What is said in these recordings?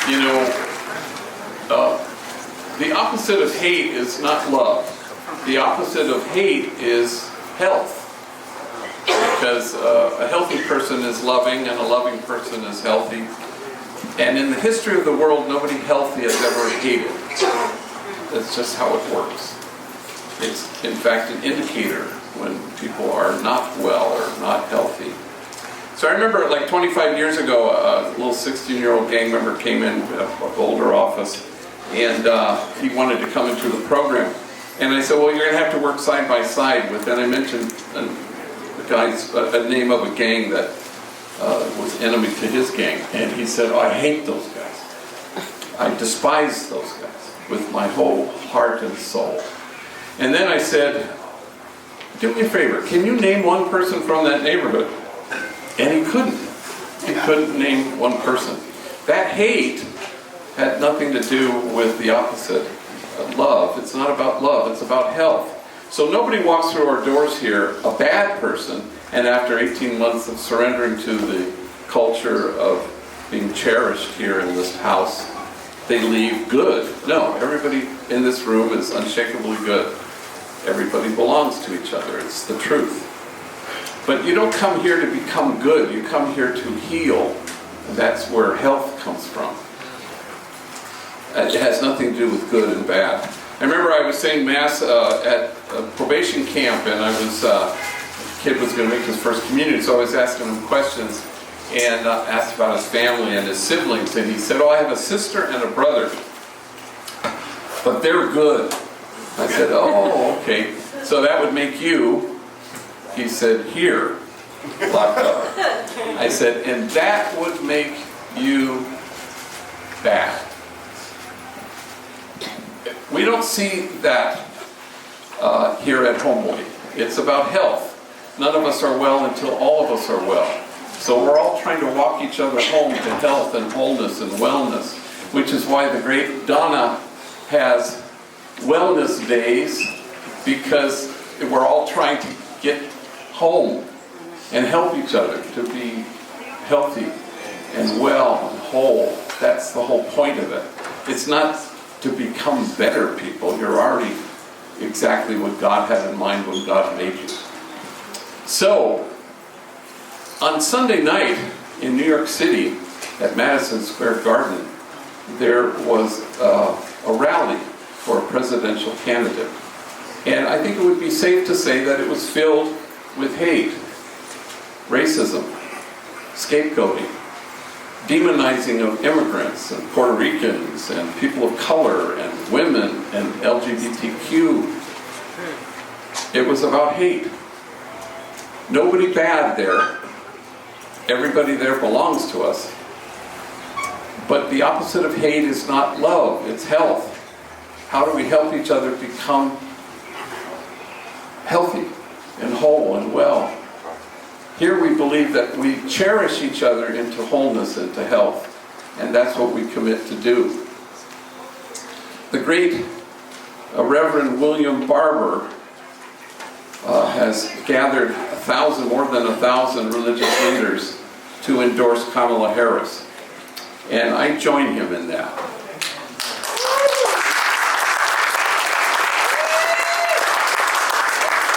You know, the opposite of hate is not love. The opposite of hate is health. Because a healthy person is loving and a loving person is healthy. And in the history of the world, nobody healthy has ever hated. That's just how it works. It's, in fact, an indicator when people are not well or not healthy. So I remember like 25 years ago, a little 16-year-old gang member came in an older office, and he wanted to come into the program. And I said, well, you're going to have to work side by side with, and I mentioned the guy's a name of a gang that was enemy to his gang. And he said, oh, I hate those guys. I despise those guys with my whole heart and soul. And then I said, do me a favor, can you name one person from that neighborhood? And he couldn't. He couldn't name one person. That hate had nothing to do with the opposite of love. It's not about love, it's about health. So nobody walks through our doors here a bad person, and after 18 months of surrendering to the culture of being cherished here in this house, they leave good. No, everybody in this room is unshakably good. Everybody belongs to each other. It's the truth. But you don't come here to become good. You come here to heal. And that's where health comes from. It has nothing to do with good and bad. I remember I was saying Mass at a probation camp, and the kid was going to make his first communion, so I was asking him questions and asked about his family and his siblings, and he said, oh, I have a sister and a brother, but they're good. I said, oh, okay. So that would make you, he said, here, locked up. I said, and that would make you bad. We don't see that here at Homeboy. It's about health. None of us are well until all of us are well. So we're all trying to walk each other home to health and wholeness and wellness, which is why the great Donna has wellness days, because we're all trying to get home and help each other to be healthy and well and whole. That's the whole point of it. It's not to become better people. You're already exactly what God had in mind when God made you. So, on Sunday night in New York City at Madison Square Garden, there was a rally for a presidential candidate. And I think it would be safe to say that it was filled with hate, racism, scapegoating, demonizing of immigrants and Puerto Ricans and people of color and women and LGBTQ. It was about hate. Nobody bad there. Everybody there belongs to us. But the opposite of hate is not love, it's health. How do we help each other become healthy and whole and well? Here we believe that we cherish each other into wholeness and to health, and that's what we commit to do. The great Reverend William Barber has gathered more than 1,000 religious leaders to endorse Kamala Harris, and I join him in that.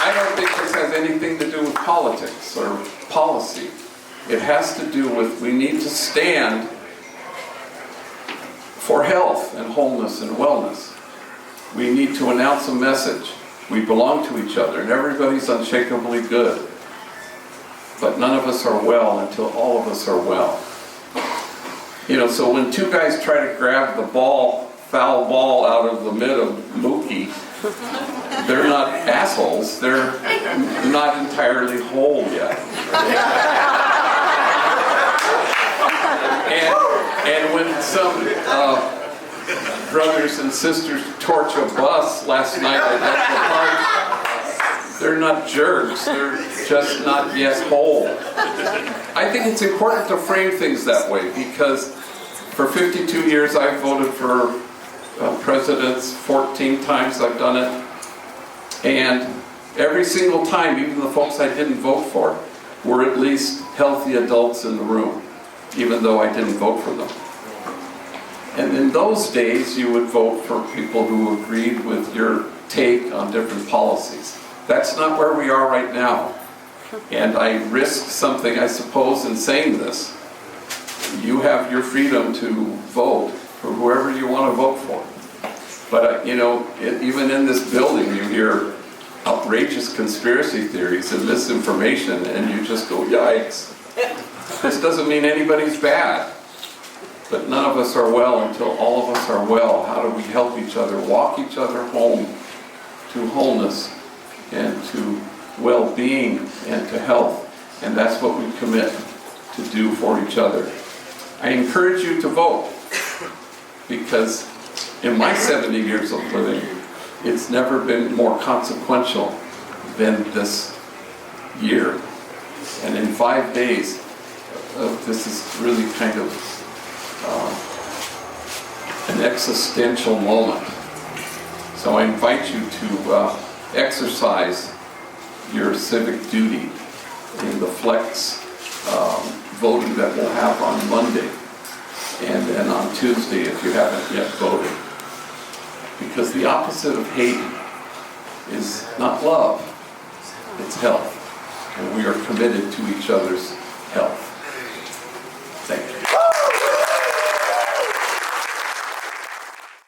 I don't think this has anything to do with politics or policy. It has to do with we need to stand for health and wholeness and wellness. We need to announce a message. We belong to each other, and everybody's unshakably good. But none of us are well until all of us are well. You know, so when two guys try to grab the foul ball out of the mid of Mookie, they're not assholes, they're not entirely whole yet. And when some brothers and sisters torch a bus last night at the park, they're not jerks, they're just not yet whole. I think it's important to frame things that way, because for 52 years I've voted for presidents. 14 times I've done it, and every single time, even the folks I didn't vote for were at least healthy adults in the room, even though I didn't vote for them. And in those days, you would vote for people who agreed with your take on different policies. That's not where we are right now. And I risk something, I suppose, in saying this. You have your freedom to vote for whoever you want to vote for. But, even in this building, you hear outrageous conspiracy theories and misinformation, and you just go, yikes. This doesn't mean anybody's bad. But none of us are well until all of us are well. How do we help each other, walk each other home to wholeness and to well-being and to health? And that's what we commit to do for each other. I encourage you to vote, because in my 70 years of living, it's never been more consequential than this year. And in 5 days, this is really kind of an existential moment. So I invite you to exercise your civic duty in the flex voting that we'll have on Monday and then on Tuesday if you haven't yet voted. Because the opposite of hate is not love, it's health. And we are committed to each other's health.